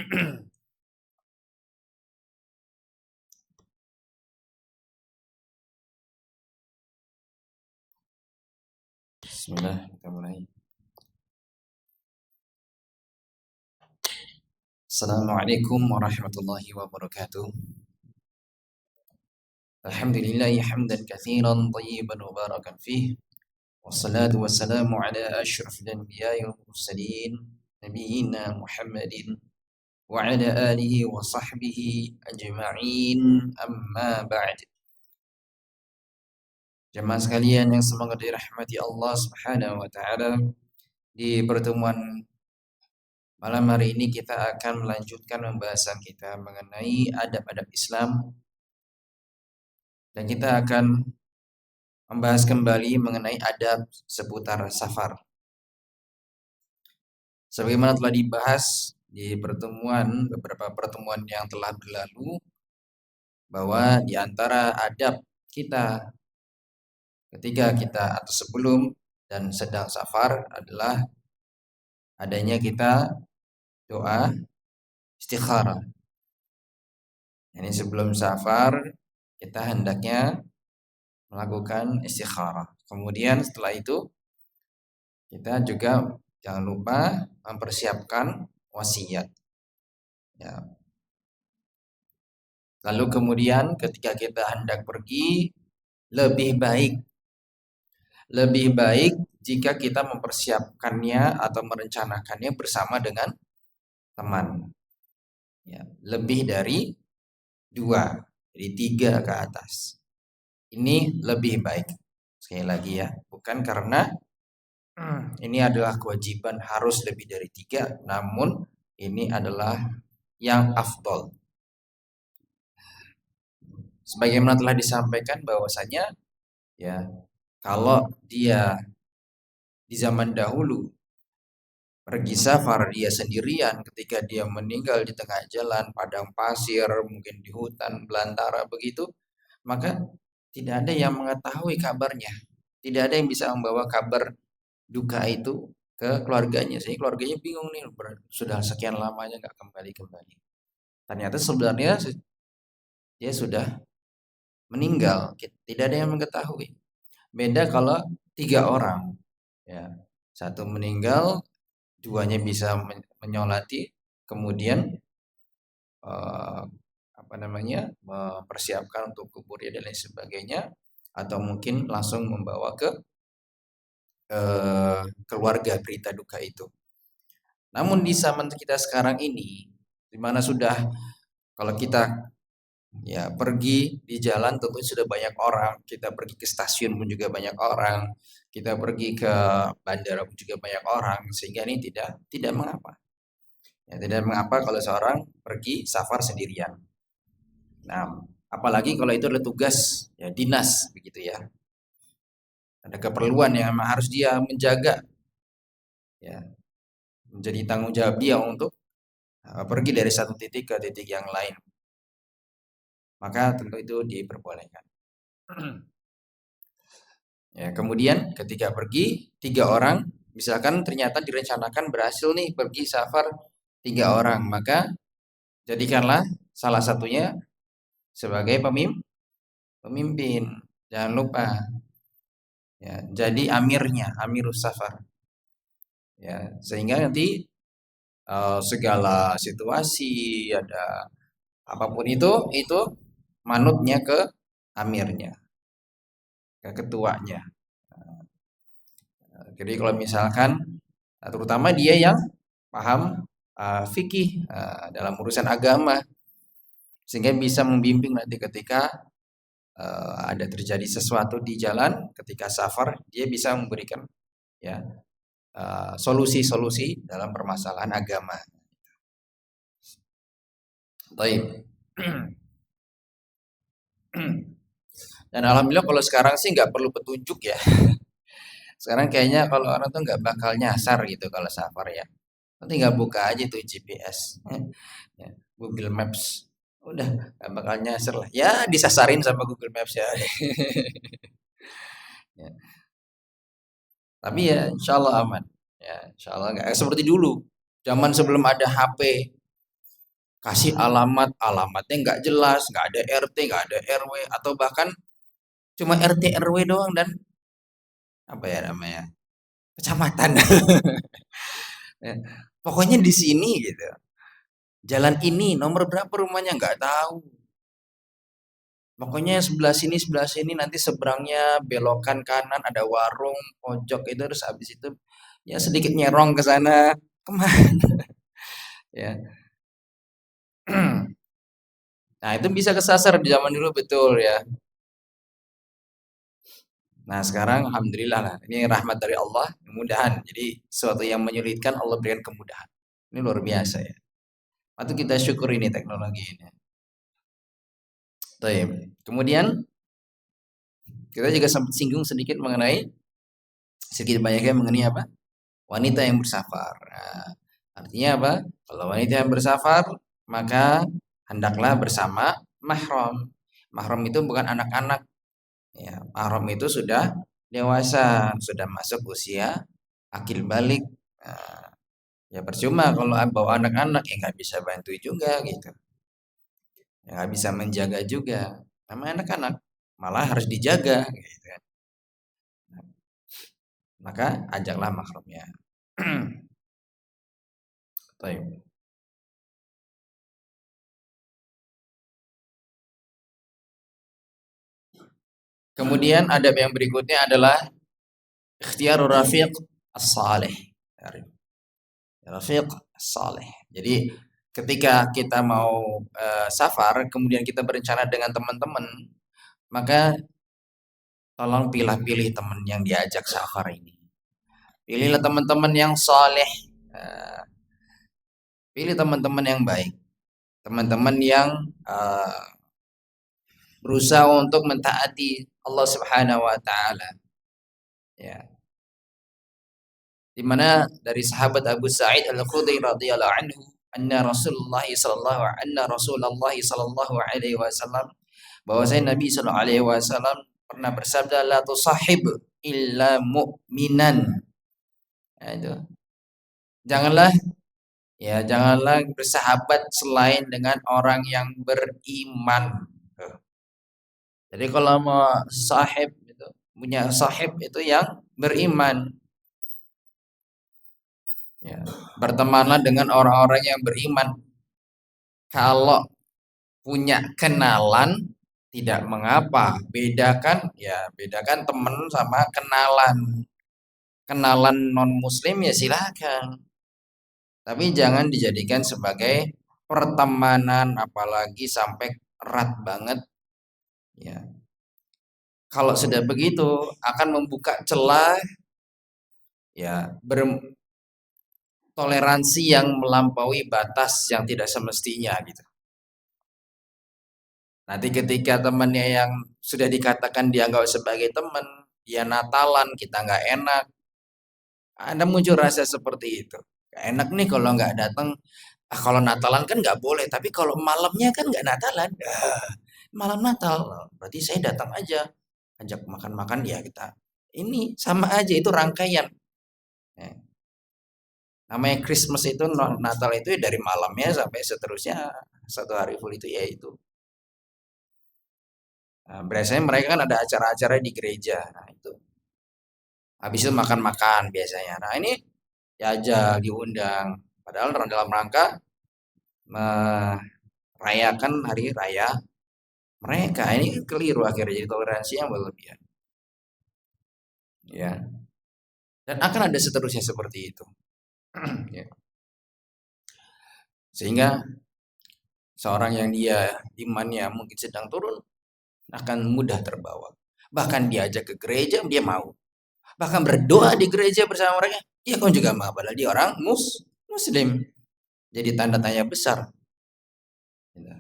Bismillah, kita mulai. Assalamualaikum warahmatullahi wabarakatuh. Alhamdulillah hamdan katsiran thayyiban mubarakan fih. Wassalatu wassalamu ala asyrafil anbiya'i wal mursalin nabiyyina Muhammadin wa ala alihi wa sahbihi ajma'in. Amma ba'd. Jemaah sekalian yang semoga dirahmati Allah Subhanahu wa taala, di pertemuan malam hari ini kita akan melanjutkan pembahasan kita mengenai adab-adab Islam, dan kita akan membahas kembali mengenai adab seputar safar. Sebagaimana telah dibahas di beberapa pertemuan yang telah berlalu, bahwa di antara adab kita ketika kita atau sebelum dan sedang safar adalah adanya kita doa istikharah. Ini sebelum safar kita hendaknya melakukan istikharah. Kemudian setelah itu kita juga jangan lupa mempersiapkan wasiat. Ya. Lalu kemudian ketika kita hendak pergi, lebih baik jika kita mempersiapkannya atau merencanakannya bersama dengan teman. Ya, lebih dari 2, jadi 3 ke atas. Ini lebih baik. Sekali lagi ya, bukan karena ini adalah kewajiban harus lebih dari 3, namun ini adalah yang afdol. Sebagaimana telah disampaikan bahwasanya ya, kalau dia di zaman dahulu pergi safar dia sendirian, ketika dia meninggal di tengah jalan, padang pasir, mungkin di hutan belantara begitu, maka tidak ada yang mengetahui kabarnya. Tidak ada yang bisa membawa kabar duka itu ke keluarganya, sehingga keluarganya bingung nih, sudah sekian lamanya nggak kembali. Ternyata sebenarnya dia sudah meninggal, tidak ada yang mengetahui. Beda kalau 3 orang, ya, satu meninggal, 2-nya bisa menyolati, kemudian mempersiapkan untuk kuburnya dan lain sebagainya, atau mungkin langsung membawa ke keluarga berita duka itu. Namun di zaman kita sekarang ini, di mana sudah, kalau kita ya pergi di jalan tentu sudah banyak orang, kita pergi ke stasiun pun juga banyak orang, kita pergi ke bandara pun juga banyak orang, sehingga ini tidak mengapa. Ya, tidak mengapa kalau seorang pergi safar sendirian. Nah, apalagi kalau itu adalah tugas ya dinas begitu ya. Ada keperluan yang memang harus dia menjaga, ya, menjadi tanggung jawab dia untuk pergi dari satu titik ke titik yang lain. Maka tentu itu diperbolehkan. Ya, kemudian ketika pergi 3 orang, misalkan ternyata direncanakan berhasil nih pergi safar 3 orang, maka jadikanlah salah satunya sebagai pemimpin. Jangan lupa ya, jadi amirus safar. Ya, sehingga nanti segala situasi, ada apapun itu manutnya ke amirnya, ke ketuanya. Jadi kalau misalkan terutama dia yang paham fikih dalam urusan agama, sehingga bisa membimbing nanti ketika ada terjadi sesuatu di jalan ketika safar, dia bisa memberikan ya solusi-solusi dalam permasalahan agama. Baik. Dan alhamdulillah kalau sekarang sih nggak perlu petunjuk ya. Sekarang kayaknya kalau orang tuh nggak bakal nyasar gitu kalau safar ya. Nanti nggak buka aja tuh GPS, ya, Google Maps, udah nggak bakal nyasar lah. Ya disasarin sama Google Maps ya. Ya. Tapi ya insya Allah aman. Ya insya Allah nggak seperti dulu. Zaman sebelum ada HP, kasih alamat, alamatnya nggak jelas, nggak ada RT, nggak ada RW, atau bahkan cuma RT RW doang dan apa ya namanya kecamatan. Ya, pokoknya di sini gitu. Jalan ini nomor berapa rumahnya nggak tahu. Pokoknya sebelah sini nanti seberangnya belokan kanan ada warung pojok itu terus habis itu ya sedikit nyerong ke sana kemana ya. Nah itu bisa kesasar di zaman dulu betul ya. Nah sekarang alhamdulillah lah ini rahmat dari Allah kemudahan. Jadi sesuatu yang menyulitkan Allah berikan kemudahan. Ini luar biasa ya. Patut kita syukur ini teknologi ini. Baik. Kemudian kita juga sempat singgung sedikit mengenai sedikit banyaknya mengenai apa? Wanita yang bersafar. Nah, artinya apa? Kalau wanita yang bersafar, maka hendaklah bersama mahram. Mahram itu bukan anak-anak, ya. Mahram itu sudah dewasa, sudah masuk usia akil balik. Nah, ya percuma kalau bawa anak-anak ya nggak bisa bantu juga gitu, ya nggak bisa menjaga juga. Namanya anak-anak malah harus dijaga, gitu kan. Maka ajaklah mahramnya. Baik. Kemudian adab yang berikutnya adalah ikhtiarur rafiq as-salih. Rafiq as-salih. Jadi ketika kita mau safar, kemudian kita berencana dengan teman-teman, maka tolong pilih-pilih teman yang diajak safar ini. Pilihlah teman-teman yang saleh, eh, pilih teman-teman yang baik, teman-teman yang eh, berusaha untuk mentaati Allah Subhanahu wa taala. Ya, di mana dari sahabat Abu Sa'id Al-Khudri radhiyallahu anhu anna Rasulullah sallallahu alaihi wasallam bahwasanya Nabi sallallahu alaihi wasallam pernah bersabda la tusahib illa mu'minan. Nah, itu. Janganlah janganlah bersahabat selain dengan orang yang beriman. Tuh. Jadi kalau mau sahib itu punya sahib itu yang beriman. Ya, bertemanlah dengan orang-orang yang beriman. Kalau punya kenalan tidak mengapa. Bedakan teman sama kenalan. Kenalan non muslim ya silakan. Tapi jangan dijadikan sebagai pertemanan apalagi sampai erat banget ya. Kalau sudah begitu akan membuka celah ya bertoleransi yang melampaui batas yang tidak semestinya gitu. Nanti ketika temannya yang sudah dikatakan dianggap sebagai teman, dia Natalan, kita nggak enak, ada muncul rasa seperti itu. Gak enak nih kalau nggak datang. Ah, kalau Natalan kan nggak boleh, tapi kalau malamnya kan nggak Natalan. Ah, malam Natal, berarti saya datang aja, ajak makan-makan ya kita. Ini sama aja itu rangkaian. Ya. Namanya Christmas itu Natal itu ya dari malamnya sampai seterusnya satu hari full itu ya itu. Nah, biasanya mereka kan ada acara-acara di gereja. Nah, itu. Habis itu makan-makan biasanya. Nah, ini diajak, diundang. Padahal dalam rangka merayakan hari raya mereka. Ini keliru akhirnya jadi toleransi yang berlebihan. Ya. Dan akan ada seterusnya seperti itu. Ya. Sehingga seorang yang dia imannya mungkin sedang turun akan mudah terbawa. Bahkan diajak ke gereja dia mau. Bahkan berdoa di gereja bersama mereka dia pun juga mau. Padahal dia orang muslim. Jadi tanda tanya besar. Gitu.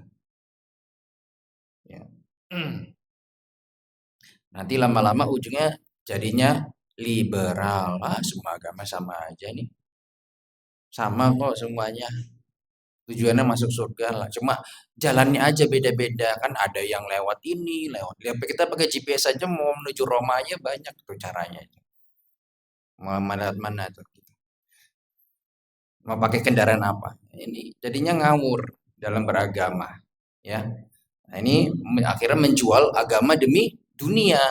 Ya. Nanti lama-lama ujungnya jadinya liberal. Ah, semua agama sama aja nih. Sama kok semuanya. Tujuannya masuk surga lah. Cuma jalannya aja beda-beda kan ada yang lewat ini, lewat. Kita pakai GPS aja mau menuju Roma aja banyak tuh caranya. Mau mana tuh. Mau pakai kendaraan apa? Ini jadinya ngawur. dalam beragama, ya. Nah, ini akhirnya menjual agama demi dunia,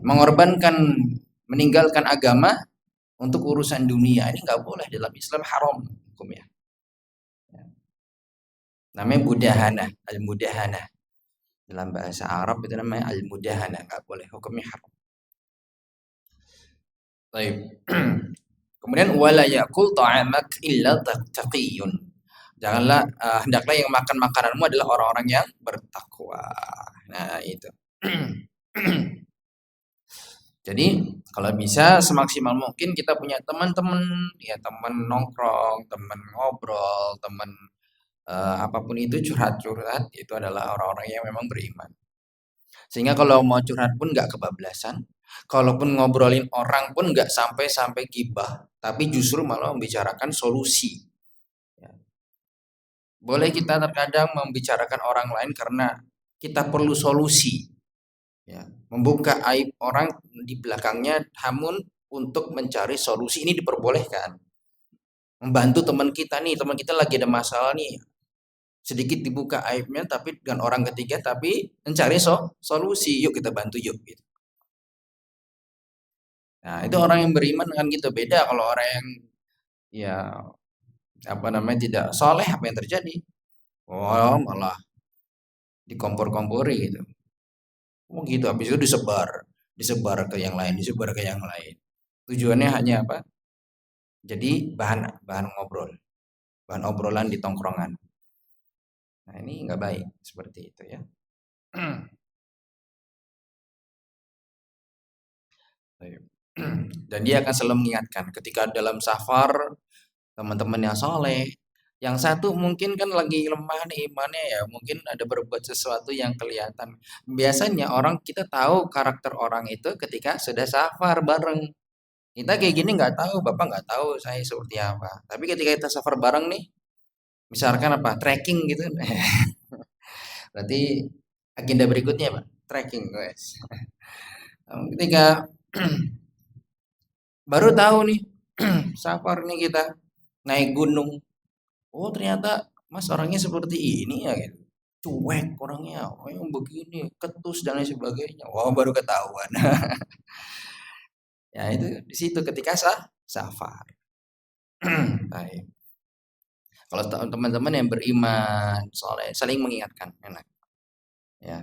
mengorbankan, meninggalkan agama untuk urusan dunia. Ini nggak boleh, dalam Islam haram hukumnya. Namanya mudahana, al-mudahana. Dalam bahasa Arab itu namanya al-mudahana, nggak boleh, hukumnya haram. Baik. Kemudian wala yakul ta'amak illa taqiyun. Janganlah hendaklah yang makan makananmu adalah orang-orang yang bertakwa. Nah, itu. Jadi kalau bisa semaksimal mungkin kita punya teman-teman, ya teman nongkrong, teman ngobrol, teman apapun itu, curhat-curhat, itu adalah orang-orang yang memang beriman. Sehingga kalau mau curhat pun nggak kebablasan, kalaupun ngobrolin orang pun nggak sampai gibah, tapi justru malah membicarakan solusi. Ya. Boleh kita terkadang membicarakan orang lain karena kita perlu solusi, ya. Membuka aib orang di belakangnya, namun untuk mencari solusi ini diperbolehkan. Membantu teman kita nih, teman kita lagi ada masalah nih, sedikit dibuka aibnya tapi dengan orang ketiga, tapi mencari solusi, yuk kita bantu yuk gitu. Nah, itu orang yang beriman kan gitu. Beda kalau orang yang ya apa namanya tidak soleh, apa yang terjadi? Oh, malah dikompor-kompori gitu. Oh gitu, habis itu disebar, disebar ke yang lain, disebar ke yang lain. Tujuannya hanya apa? Jadi bahan bahan ngobrol, bahan obrolan di tongkrongan. Nah, ini nggak baik seperti itu ya. Dan dia akan selalu mengingatkan ketika dalam safar, teman-teman yang soleh, yang satu mungkin kan lagi lemah nih imannya, ya mungkin ada berbuat sesuatu yang kelihatan. Biasanya orang kita tahu karakter orang itu ketika sudah safar bareng. Kita kayak gini nggak tahu, bapak nggak tahu saya seperti apa. Tapi ketika kita safar bareng nih, misalkan apa trekking gitu, berarti agenda berikutnya pak trekking guys. Ketika baru tahu nih safar nih kita naik gunung. Oh ternyata Mas orangnya seperti ini ya gitu. Cuek orangnya, oh yang begini, ketus dan lain sebagainya. Wah baru ketahuan. Ya itu di situ ketika safar. Baik. Kalau teman-teman yang beriman, soleh, saling mengingatkan, enak. Ya.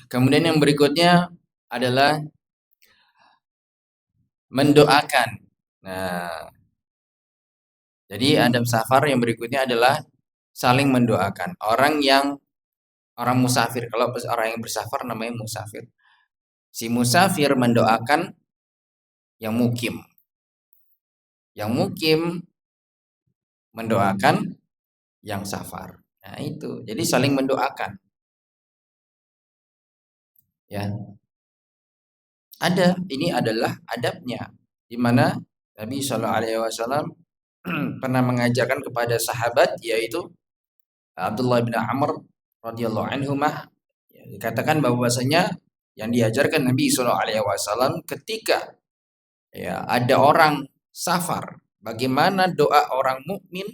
Kemudian yang berikutnya adalah mendoakan. Nah, jadi adab safar yang berikutnya adalah saling mendoakan. Orang musafir, kalau orang yang bersafar namanya musafir. Si musafir mendoakan yang mukim. Yang mukim mendoakan yang safar. Nah, itu. Jadi saling mendoakan. Ya. Ada, ini adalah adabnya. Di mana Nabi Shallallahu alaihi wasallam pernah mengajarkan kepada sahabat, yaitu Abdullah bin Amr radhiyallahu anhumah, ya, dikatakan bahwasanya yang diajarkan Nabi Shallallahu alaihi wasallam ketika ya ada orang safar, bagaimana doa orang mukmin,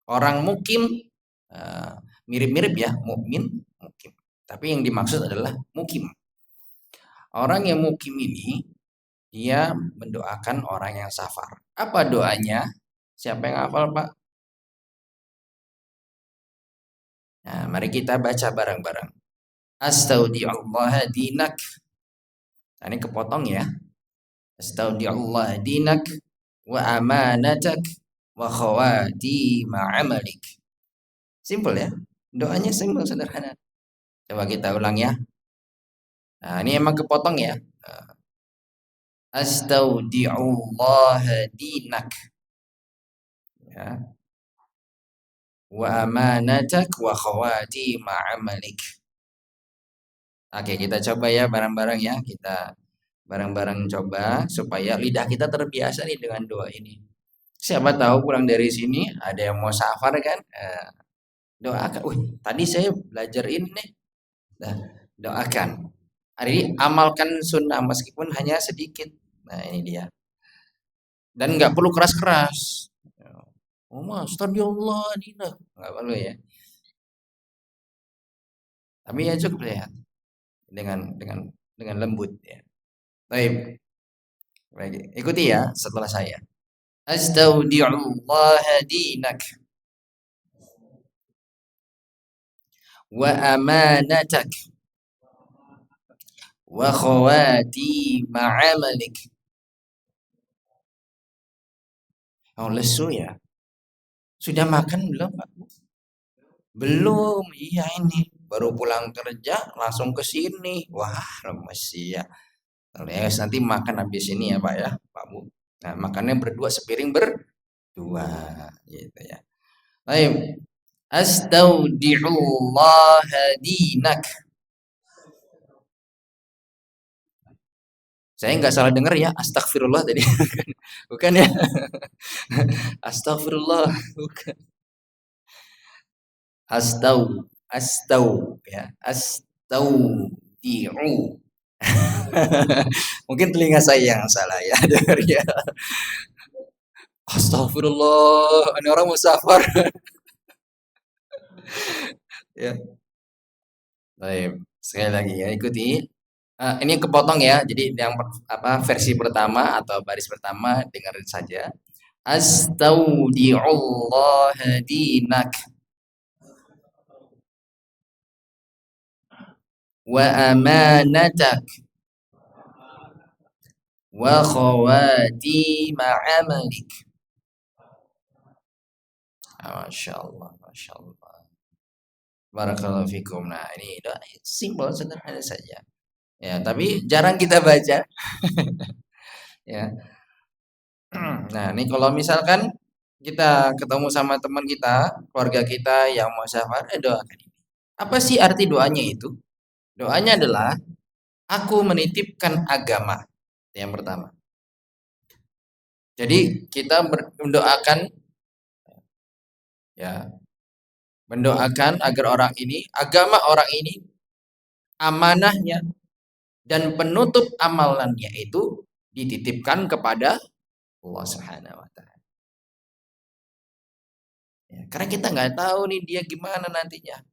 orang mukim, eh, mirip-mirip ya, mukmin, mukim. Tapi yang dimaksud adalah mukim. Orang yang mukim ini dia mendoakan orang yang safar. Apa doanya? Siapa yang hafal, Pak? Nah, mari kita baca bareng-bareng. Astaudi'allah dinak. Nah, ini kepotong ya. Astaudi'allah dinak wa amanatak wa khawati ma'amalik. Simple ya. Doanya simple, sederhana. Coba kita ulang ya. Nah, ini emang kepotong ya. Astaudi'allah dinak. Ya. Wa amanatak wa khawati ma'amalik. Oke, kita coba ya bareng-bareng ya. Kita bareng-bareng coba supaya lidah kita terbiasa nih dengan doa ini. Siapa tahu pulang dari sini ada yang mau safar kan? Doakan. Wih, tadi saya belajar ini nih. Nah, Doakan. Jadi amalkan sunnah meskipun hanya sedikit. Nah ini dia. Dan nggak perlu keras-keras. Oh mas, Allah tidak. Nggak perlu ya. Tapi ya cukup ya dengan lembut ya. Baik, baik. Ikuti ya setelah saya. Astaudi'ullah dinak wa amanatak wa khawati ma'amalik. Oh lesu ya. Sudah makan belum Pak? Belum. Iya ini baru pulang kerja langsung ke sini. Wah, lemes ya. Alias nanti makan habis ini ya Pak ya, Pak Bu. Nah, makannya berdua sepiring berdua gitu ya. Baik. Astaudi'ullah dinak. Saya nggak salah dengar ya, astagfirullah tadi. Bukan ya? Astagfirullah, bukan. Astau ya. Astaudi'u. Mungkin telinga saya yang salah ya dengar ya. Astagfirullah, ini orang musafar. Ya, baik. Sekali lagi ya, ikuti. Ini kepotong ya. Jadi yang versi pertama atau baris pertama dengerin saja. Astaudi'ullah dinak wa amanatak wa khawati ma'amalik. Masya Allah, Masya Allah. Barakallahu fikum. Nah, ini doa simpel sederhana saja. Ya, tapi jarang kita baca. Ya. Nah, ini kalau misalkan kita ketemu sama teman kita, keluarga kita yang mau safar, doakan ini. Apa sih arti doanya itu? Doanya adalah aku menitipkan agama. Yang pertama. Jadi kita mendoakan ya, mendoakan agar agama orang ini amanahnya dan penutup amalannya itu dititipkan kepada Allah Subhanahu wa taala. Ya, karena kita nggak tahu nih dia gimana nantinya.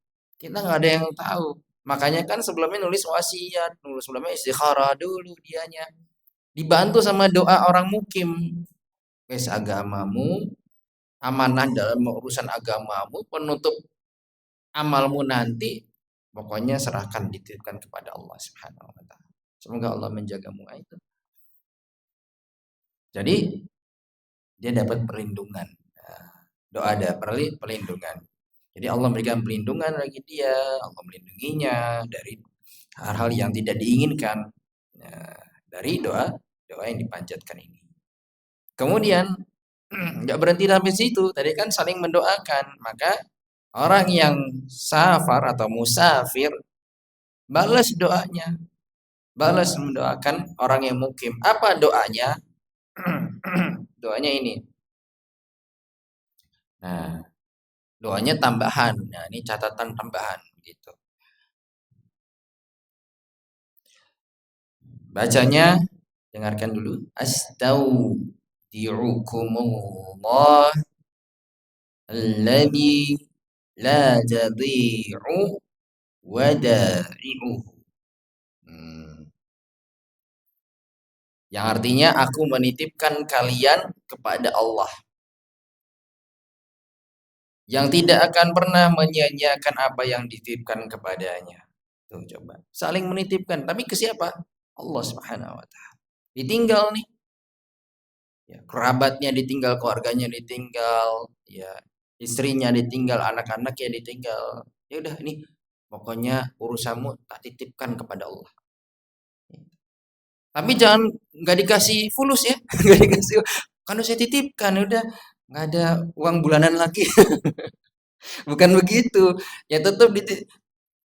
Kita nggak ada yang tahu. Makanya kan sebelumnya nulis wasiat, nulis sebelumnya istikharah dulu dianya. Dibantu sama doa orang mukim. Wes agamamu, amanah dalam urusan agamamu, penutup amalmu nanti, pokoknya serahkan dititipkan kepada Allah Subhanahu wa taala. Semoga Allah menjagamu itu. Jadi dia dapat perlindungan. Doa ada perlindungan. Jadi Allah memberikan perlindungan bagi dia, Allah melindunginya dari hal-hal yang tidak diinginkan. Nah, dari doa yang dipanjatkan ini. Kemudian nggak berhenti sampai situ. Tadi kan saling mendoakan. Maka orang yang safar atau musafir balas doanya. Balas mendoakan orang yang mukim. Apa doanya? Doanya ini. Nah, doanya tambahan. Nah, ini catatan tambahan gitu. Bacanya dengarkan dulu. Astaudi'ukumullah alladzi la tadhi'u wada'i'uhu. Yang artinya aku menitipkan kalian kepada Allah yang tidak akan pernah menyia-nyiakan apa yang dititipkan kepadanya. Tuh coba. Saling menitipkan, tapi ke siapa? Allah Subhanahu wa taala. Ditinggal nih. Ya, kerabatnya ditinggal, keluarganya ditinggal, ya, istrinya ditinggal, anak-anaknya ditinggal. Ya udah ini pokoknya urusanmu tak titipkan kepada Allah. Tapi jangan nggak dikasih fulus ya, nggak dikasih. Kan saya titipkan, udah nggak ada uang bulanan lagi. Bukan begitu. Ya tetap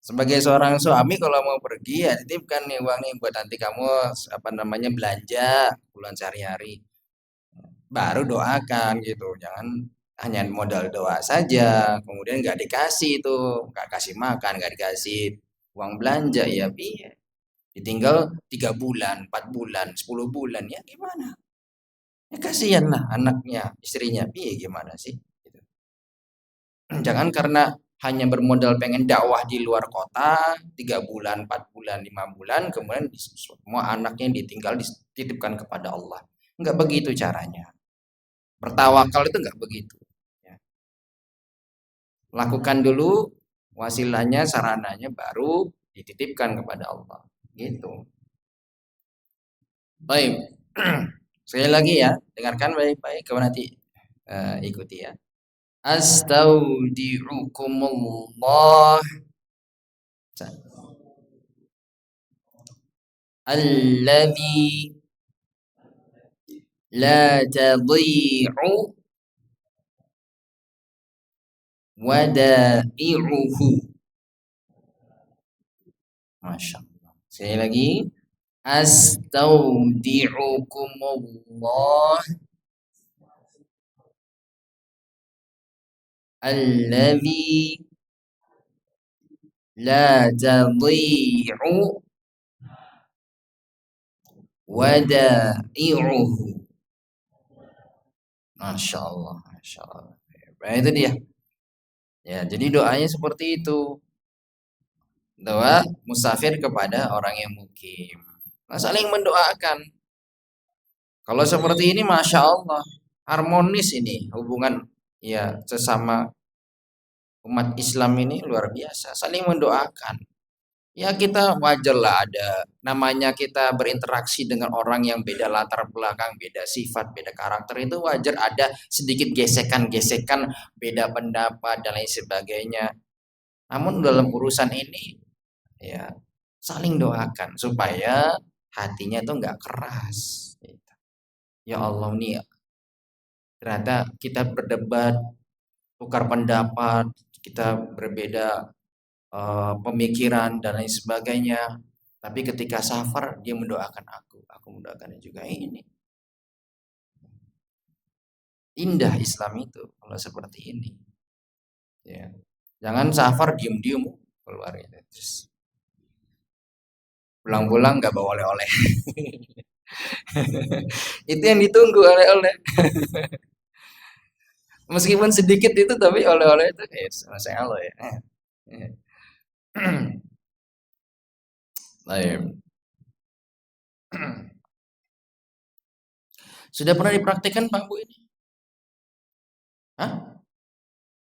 sebagai seorang suami kalau mau pergi ya titipkan nih uangnya buat nanti kamu apa namanya belanja bulan sehari-hari. Baru doakan gitu. Jangan hanya modal doa saja, kemudian nggak dikasih itu, nggak kasih makan, nggak dikasih uang belanja ya piye. Ditinggal 3 bulan, 4 bulan, 10 bulan ya gimana? Ya kasihan lah anaknya, istrinya piye gimana sih? Gitu. Jangan karena hanya bermodal pengen dakwah di luar kota 3 bulan, 4 bulan, 5 bulan kemudian semua anaknya ditinggal dititipkan kepada Allah. Enggak begitu caranya. Bertawakal itu enggak begitu. Ya. Lakukan dulu wasilahnya, sarananya baru dititipkan kepada Allah. Gitu. Baik. Sekali lagi ya, dengarkan baik-baik kamu nanti ikuti ya. Astaudiukumullah alladzi la tadhi'u wada'i'uhu. Masya Allah. Sekali lagi. Astaudiukumullah alladzi la tadhi'u wada'i'uhu. Masya Allah, Masya Allah. Nah, itu dia. Ya, jadi doanya seperti itu. Doa musafir kepada orang yang mukim. Nah, saling mendoakan. Kalau seperti ini, masya Allah, harmonis ini hubungan ya sesama umat Islam ini luar biasa. Saling mendoakan. Ya kita wajar lah ada namanya kita berinteraksi dengan orang yang beda latar belakang, beda sifat, beda karakter itu wajar ada sedikit gesekan-gesekan, beda pendapat dan lain sebagainya. Namun dalam urusan ini ya saling doakan supaya hatinya itu nggak keras. Ya Allah nih ternyata kita berdebat, tukar pendapat, kita berbeda pemikiran dan lain sebagainya. Tapi ketika safar dia mendoakan aku mendoakannya juga ini. Indah Islam itu kalau seperti ini. Ya. Jangan safar diem-diem keluar gitu. Terus pulang-pulang nggak bawa oleh-oleh. Itu yang ditunggu oleh-oleh. Meskipun sedikit itu tapi oleh-oleh itu masya Allah ya. Baik. Sudah pernah dipraktikkan Pak Bu ini? Hah?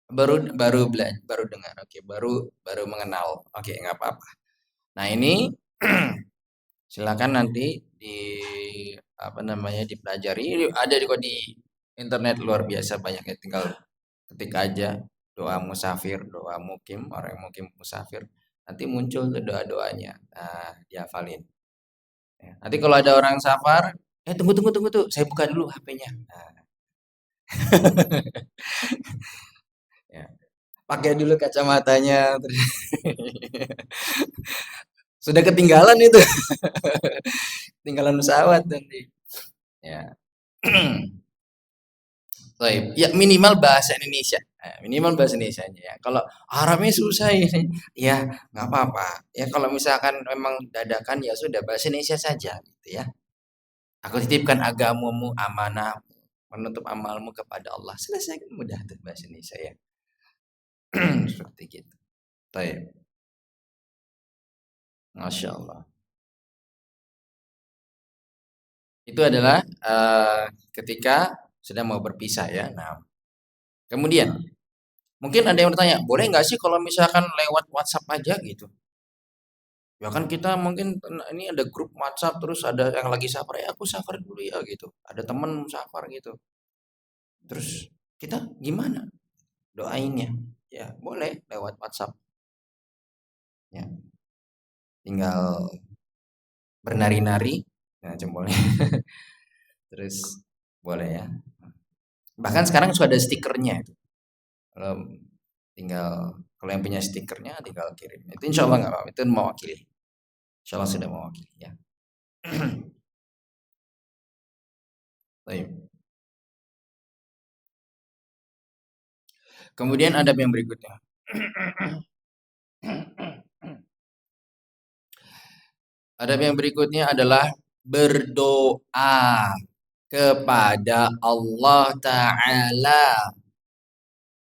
Baru baru belajar, baru dengar. Oke, baru baru mengenal. Oke, nggak apa-apa. Nah, ini silakan nanti di apa namanya dipelajari. Ada di kok di internet luar biasa banyak ya. Tinggal ketik aja doa musafir, doa mukim, orang yang mukim musafir. Nanti muncul tuh doa-doanya. Nah, dihafalin. Ya. Nanti kalau ada orang safar, tunggu tunggu tunggu tuh, saya buka dulu HP-nya. Nah, ya. Pakai dulu kacamatanya. Sudah ketinggalan itu, tinggalan pesawat nanti. Ya. Baik, ya minimal bahasa Indonesia. Nah, minimal bahasa Indonesianya ya. Kalau Arabnya susah ini, ya nggak apa-apa. Ya kalau misalkan memang dadakan ya sudah bahasa Indonesia saja gitu ya. Aku titipkan agamamu, amanah, menutup amalmu kepada Allah. Selesai kan mudah tuh bahasa Indonesia ya. Seperti gitu. Baik, Masya Allah. Itu adalah ketika sudah mau berpisah ya. Nah, kemudian mungkin ada yang bertanya, boleh nggak sih kalau misalkan lewat WhatsApp aja gitu? Ya kan kita mungkin ini ada grup WhatsApp terus ada yang lagi safar ya aku safar dulu ya gitu. Ada temen safar gitu. Terus kita gimana doainnya? Ya boleh lewat WhatsApp. Ya tinggal bernari-nari. Nah jempolnya. Terus boleh ya. Bahkan sekarang sudah ada stikernya itu. Kalau tinggal kalau yang punya stikernya tinggal kirim. Itu insya Allah nggak apa-apa. Itu mewakili. Insya Allah sudah mewakili ya. Baik. Kemudian adab yang berikutnya. Adab yang berikutnya adalah berdoa kepada Allah Ta'ala.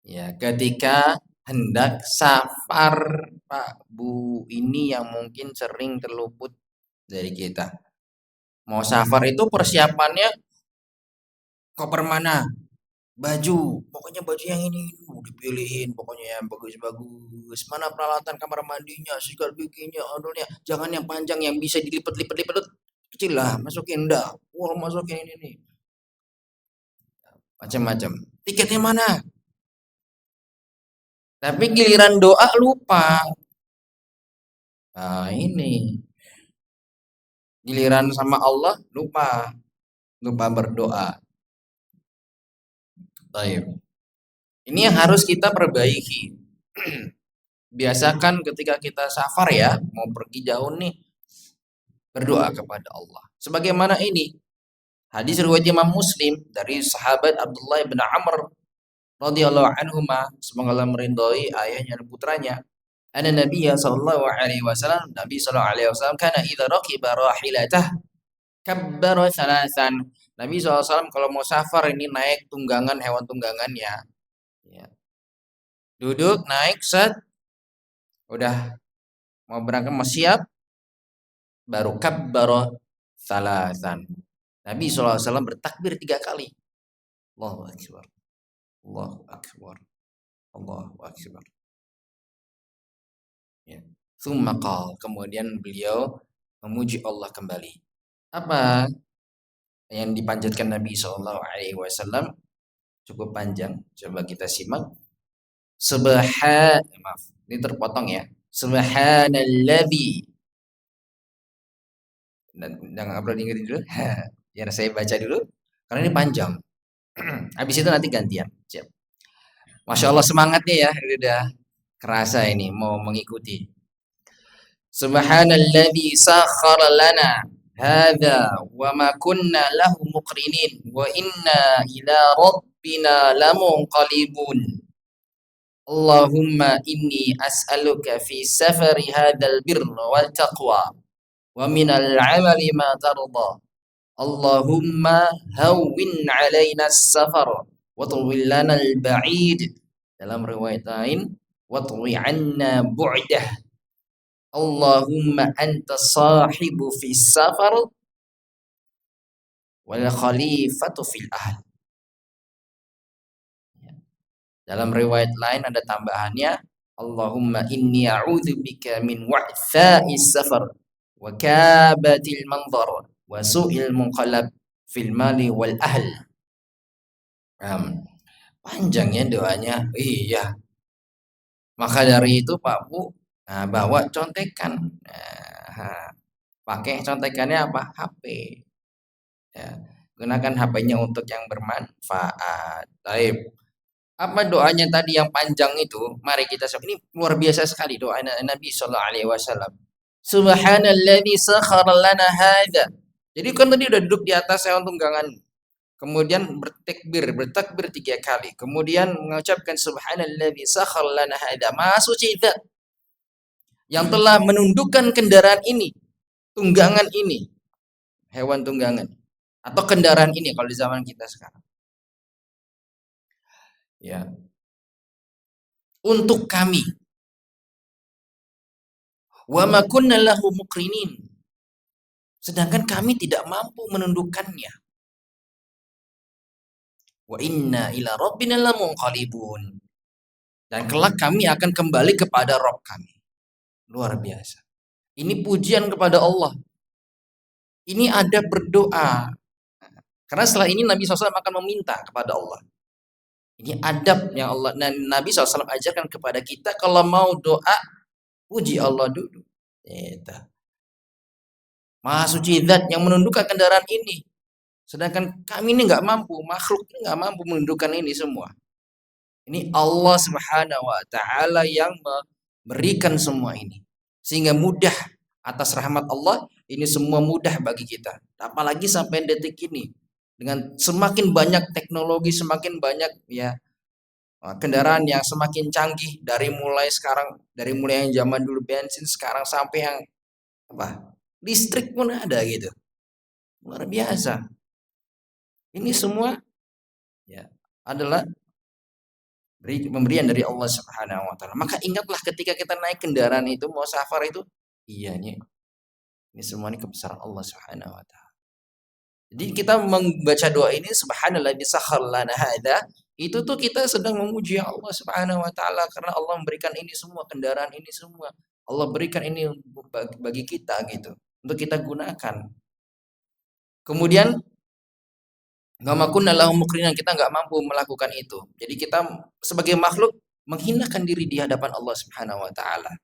Ya, ketika hendak safar, Pak, Bu, ini yang mungkin sering terluput dari kita. Mau safar itu persiapannya koper mana? Baju, pokoknya baju yang ini dipilihin, pokoknya yang bagus-bagus. Mana peralatan kamar mandinya, sikat giginya, odolnya. Jangan yang panjang yang bisa dilipat-lipat-lipat kecil lah, masukin dah. Wah, masukin ini nih. Macam-macam. Tiketnya mana? Tapi giliran doa lupa. Nah, ini giliran sama Allah lupa, lupa berdoa. Baik. Ini yang harus kita perbaiki. Biasakan ketika kita safar ya, mau pergi jauh nih, berdoa kepada Allah. Sebagaimana ini hadis riwayat Imam Muslim dari sahabat Abdullah bin Amr radhiyallahu anhuma, semoga Allah meridhai ayahnya dan putranya. Anna Nabiyya sallallahu alaihi wasallam, Nabi sallallahu alaihi wasallam kana idza raqiba rahilatah kabbara salasan. Nabi SAW kalau mau safar ini naik tunggangan hewan tunggangannya, ya. Duduk naik set, udah mau berangkat mau siap, baru kabbara salasan. Nabi SAW bertakbir 3 kali. Allahu akbar. Allahu akbar. Allahu akbar. Ya. Tsumma qala, kemudian beliau memuji Allah kembali. Apa yang dipanjatkan Nabi Shallallahu alaihi wasallam cukup panjang. Coba kita simak. Maaf, ini terpotong ya. Subhanalladzi. Dan jangan upload ini dulu. Ya, saya baca dulu karena ini panjang. Habis itu nanti gantian. Siap. Masya Allah semangatnya ya, udah kerasa ini mau mengikuti. Subhanalladzi sakhkhara lana hadza wa ma kunna lahu muqrinin wa inna ila rabbina lamunqalibun. Allahumma inni as'aluka fi safari hadzal birra wal taqwa wa minal amali ma tarda. Allahumma hawwin 'alaina as-safar wa tuwil lana al-ba'id. Dalam riwayat lain wa tuwi 'anna bu'dah. Allahumma anta sahibu fi safar wal khalifatu fil ahl. Dalam riwayat lain ada tambahannya, Allahumma inni a'udzubika min wa'tha'is safar wa kabatil manzar wa su'il munqalab fil mali wal ahl. Panjang ya doanya. Iya. Maka dari itu Pak Bu, bawa contekan. Pakai contekannya apa? HP. Ya, gunakan HP-nya untuk yang bermanfaat. Baik. Apa doanya tadi yang panjang itu? Mari kita ini luar biasa sekali doa Nabi Sallallahu Alaihi Wasallam. Subhanalladzi sakhkhara lana hadza. Jadi kan tadi udah duduk di atas hewan tunggangan. Kemudian bertakbir 3 kali. Kemudian mengucapkan subhanalladzi sakhkhara lana hadza. Maha suci Zat yang telah menundukkan kendaraan ini, tunggangan ini, hewan tunggangan atau kendaraan ini kalau di zaman kita sekarang. Ya. Untuk kami. Wa ma kunna lahu muqrinin. Sedangkan kami tidak mampu menundukkannya. Wa inna ila rabbina lamunqalibun. Dan kelak kami akan kembali kepada Rabb kami. Luar biasa. Ini pujian kepada Allah. Ini ada berdoa. Karena setelah ini Nabi SAW akan meminta kepada Allah. Ini adab yang Allah dan Nabi SAW ajarkan kepada kita kalau mau doa, puji Allah dulu. Itu. Maha suci Zat yang menundukkan kendaraan ini. Sedangkan kami ini nggak mampu, makhluk ini nggak mampu menundukkan ini semua. Ini Allah Subhanahu wa Ta'ala yang memberikan semua ini. Sehingga mudah atas rahmat Allah, ini semua mudah bagi kita. Apalagi sampai detik ini. Dengan semakin banyak teknologi, semakin banyak ya kendaraan yang semakin canggih dari mulai yang zaman dulu bensin sekarang sampai yang apa? listrik pun ada gitu. Luar biasa. Ini semua ya adalah pemberian dari Allah Subhanahu wa taala. Maka ingatlah ketika kita naik kendaraan itu mau safar itu, iya nih, ini semua ini kebesaran Allah Subhanahu wa taala. Jadi kita membaca doa ini subhanalladzi sakhkhara lana hadza, itu tuh kita sedang memuji Allah Subhanahu wa taala karena Allah memberikan ini semua, kendaraan ini semua. Allah berikan ini bagi kita gitu, untuk kita gunakan. Kemudian nggak kunna lahum muqrinin, kita nggak mampu melakukan itu. Jadi kita sebagai makhluk menghinakan diri di hadapan Allah Subhanahu wa taala.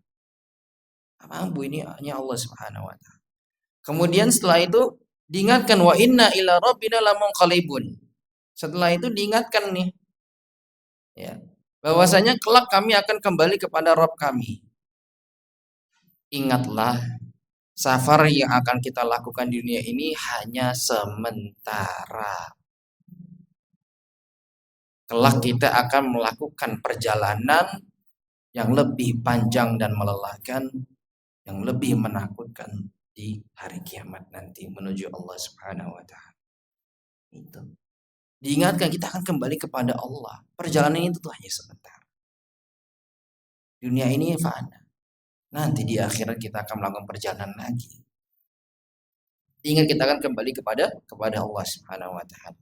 Nggak mampu, ini hanya Allah Subhanahu wa taala. Kemudian setelah itu diingatkan wa inna ila rabbina lamunqalibun. Setelah itu diingatkan nih ya, bahwasanya kelak kami akan kembali kepada Rabb kami. Ingatlah, safar yang akan kita lakukan di dunia ini hanya sementara. Kelak kita akan melakukan perjalanan yang lebih panjang dan melelahkan, yang lebih menakutkan di hari kiamat nanti menuju Allah Subhanahu wa taala. Itu. Diingatkan kita akan kembali kepada Allah. Perjalanan itu tuh hanya sebentar. Dunia ini fana. Nanti di akhirat kita akan melakukan perjalanan lagi. Ingat kita akan kembali kepada Allah Subhanahu wa taala.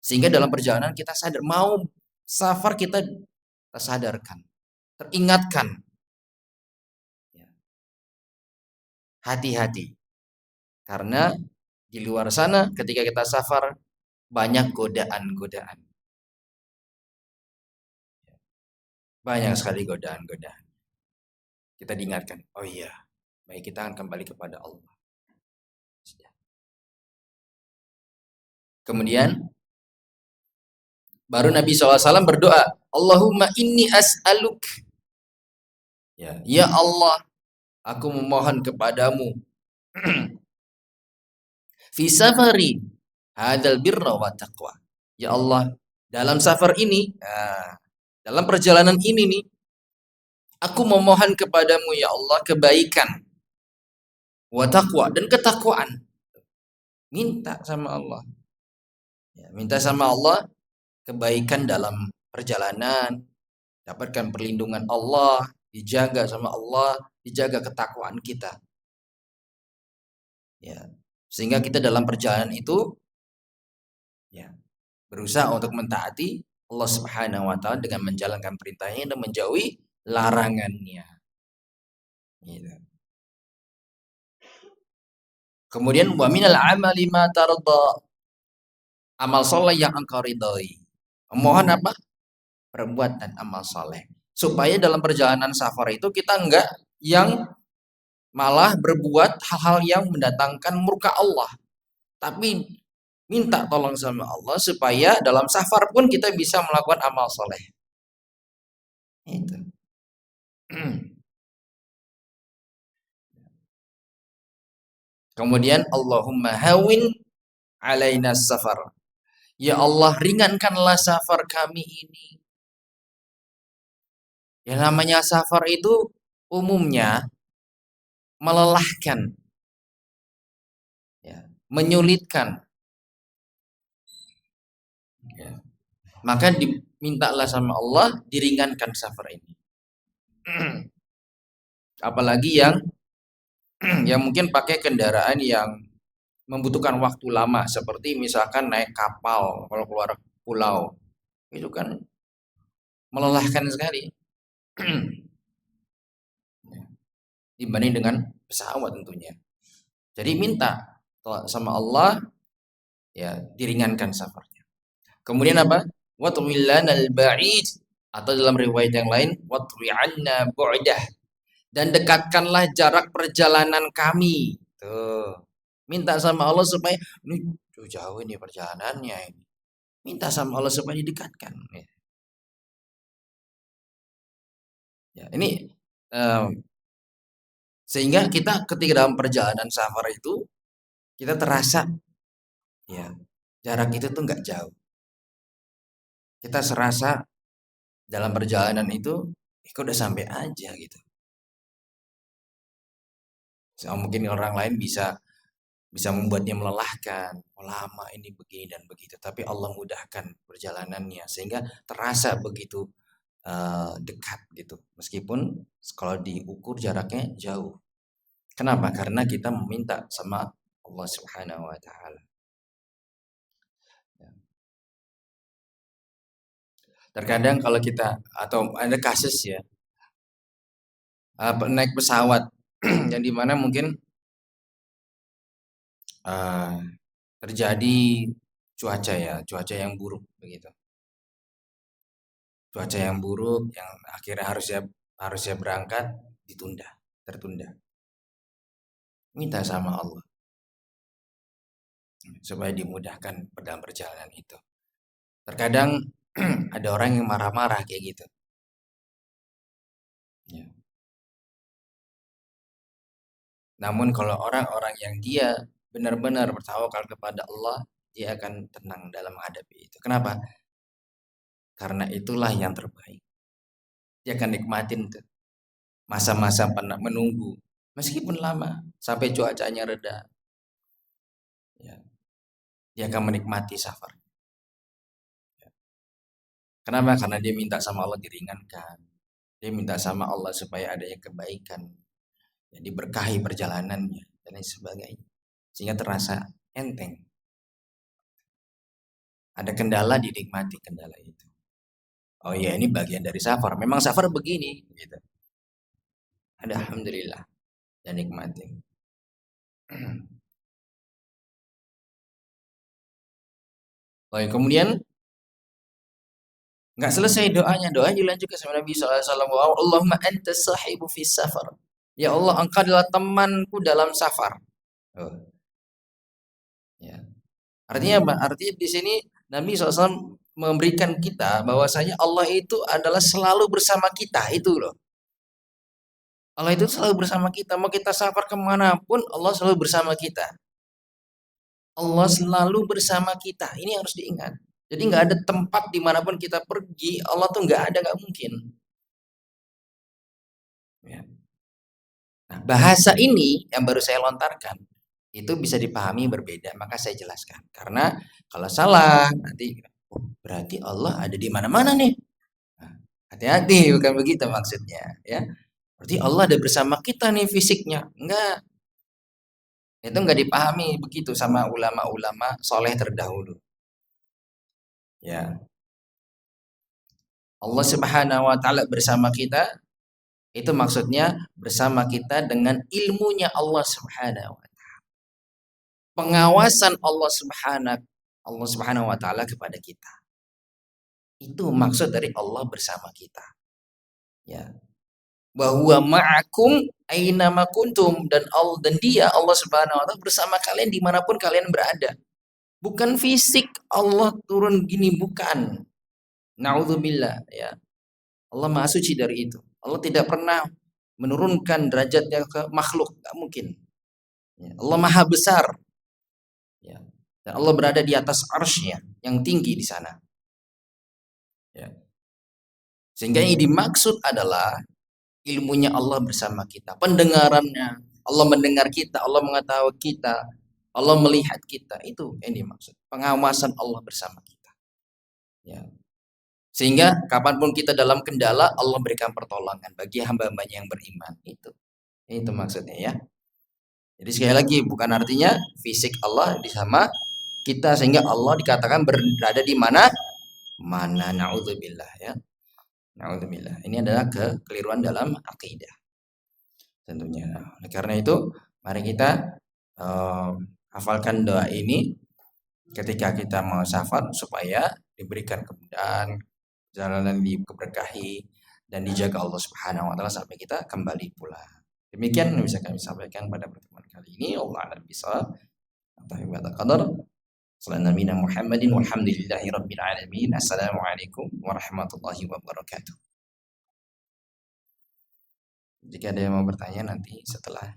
Sehingga dalam perjalanan kita sadar, mau safar kita tersadarkan, teringatkan. Hati-hati. Karena di luar sana ketika kita safar banyak godaan-godaan. Banyak sekali godaan-godaan. Kita diingatkan, oh iya, baik kita akan kembali kepada Allah. Kemudian baru Nabi SAW berdoa, Allahumma inni as'aluk. Ya Allah, aku memohon kepadamu. Fi safari hadal birra wa taqwa. Ya Allah, dalam safar ini, dalam perjalanan ini nih, aku memohon kepadamu ya Allah kebaikan, wa taqwa, dan ketakwaan. Minta sama Allah. Ya, minta sama Allah kebaikan dalam perjalanan, dapatkan perlindungan Allah, dijaga sama Allah, dijaga ketakwaan kita. Ya, sehingga kita dalam perjalanan itu ya berusaha untuk mentaati Allah Subhanahu wa taala dengan menjalankan perintahnya dan menjauhi larangannya. Gitu. Kemudian wa minal amali ma tarda, amal soleh yang engkau ridhoi. Mohon apa? Perbuatan amal soleh. Supaya dalam perjalanan safar itu kita enggak yang malah berbuat hal-hal yang mendatangkan murka Allah. Tapi minta tolong sama Allah supaya dalam safar pun kita bisa melakukan amal soleh. Itu. Kemudian Allahumma hawin alaina safar. Ya Allah, ringankanlah safar kami ini. Yang namanya safar itu umumnya melelahkan, ya, menyulitkan. Ya. Maka dimintalah sama Allah diringankan safar ini. Apalagi yang mungkin pakai kendaraan yang membutuhkan waktu lama, seperti misalkan naik kapal kalau keluar pulau, itu kan melelahkan sekali. Dibanding dengan pesawat tentunya. Jadi minta sama Allah ya diringankan safarnya. Kemudian apa? Watwilanal ba'id, atau dalam riwayat yang lain watwi'anna bu'dah, dan dekatkanlah jarak perjalanan kami. Tuh. Minta sama Allah supaya ini jauh ini perjalanannya ini. Minta sama Allah supaya didekatkan. Ya, ini sehingga kita ketika dalam perjalanan safar itu kita terasa ya jarak itu tuh nggak jauh. Kita serasa dalam perjalanan itu kok udah sampai aja gitu. Mungkin orang lain bisa membuatnya melelahkan, oh, lama ini begini dan begitu. Tapi Allah mudahkan perjalanannya sehingga terasa begitu dekat gitu. Meskipun kalau diukur jaraknya jauh. Kenapa? Karena kita meminta sama Allah Subhanahu wa taala. Terkadang kalau kita atau ada kasus ya, naik pesawat yang dimana mungkin eh, terjadi cuaca yang buruk begitu. Cuaca yang buruk yang akhirnya harusnya berangkat tertunda. Minta sama Allah supaya dimudahkan dalam perjalanan itu. Terkadang ada orang yang marah-marah kayak gitu. Ya. Namun kalau orang-orang yang dia benar-benar bertawakal kepada Allah, dia akan tenang dalam menghadapi itu. Kenapa? Karena itulah yang terbaik. Dia akan nikmatin tuh masa-masa menunggu, meskipun lama, sampai cuacanya reda. Ya. Dia akan menikmati safar. Kenapa? Karena dia minta sama Allah diringankan. Dia minta sama Allah supaya adanya kebaikan. Ya, diberkahi perjalanannya dan lain sebagainya. Sehingga terasa enteng. Ada kendala dinikmati kendala itu. Oh iya, ini bagian dari safar. Memang safar begini gitu. Ada alhamdulillah dan nikmati. Oh, ya, kemudian nggak selesai doanya, doanya dilanjutkan sama Nabi SAW. Allahumma anta sahibu fi safar. Ya Allah, engkau adalah temanku dalam safar. Oh, ya. Artinya apa? Artinya di sini Nabi SAW memberikan kita bahwasanya Allah itu adalah selalu bersama kita, itu loh. Allah itu selalu bersama kita. Mau kita safar kemanapun, Allah selalu bersama kita. Allah selalu bersama kita. Ini harus diingat. Jadi nggak ada tempat dimanapun kita pergi, Allah tuh nggak ada, nggak mungkin. Ya. Nah, bahasa ini yang baru saya lontarkan itu bisa dipahami berbeda, maka saya jelaskan. Karena kalau salah nanti oh, berarti Allah ada di mana-mana nih. Nah, hati-hati, bukan begitu maksudnya, ya. Berarti Allah ada bersama kita nih fisiknya. Enggak. Itu enggak dipahami begitu sama ulama-ulama soleh terdahulu. Ya. Allah Subhanahu wa taala bersama kita itu maksudnya bersama kita dengan ilmunya Allah Subhanahu wa taala. Pengawasan Allah Subhanahu wa taala kepada kita. Itu maksud dari Allah bersama kita. Ya. Bahwa ma'akum aina kuntum dan dia Allah Subhanahu wa taala bersama kalian dimanapun kalian berada. Bukan fisik Allah turun gini, bukan. Nauzubillah, ya. Allah Maha Suci dari itu. Allah tidak pernah menurunkan derajatnya ke makhluk, nggak mungkin. Ya. Allah Maha Besar. Ya. Dan Allah berada di atas arsy-Nya yang tinggi di sana. Ya. Sehingga yang dimaksud adalah ilmunya Allah bersama kita, pendengarannya Allah mendengar kita, Allah mengetahui kita, Allah melihat kita, itu yang dimaksud pengawasan Allah bersama kita. Ya. Sehingga kapanpun kita dalam kendala, Allah berikan pertolongan bagi hamba-hambanya yang beriman. Itu maksudnya, ya. Jadi sekali lagi bukan artinya fisik Allah sama kita sehingga Allah dikatakan berada di mana naudzubillah, ya. Naudzubillah. Ini adalah kekeliruan dalam akidah tentunya. Oleh karena itu mari kita hafalkan doa ini ketika kita mau safar supaya diberikan kemudahan, jalanan diberkahi dan dijaga Allah Subhanahu wa taala sampai kita kembali pulang. Demikian yang bisa kami sampaikan pada pertemuan kali ini. Allah a'lam bishawab. Qadar. Sallallahu Muhammadin walhamdulillahi rabbil alamin. Assalamualaikum warahmatullahi wabarakatuh. Jika ada yang mau bertanya nanti setelah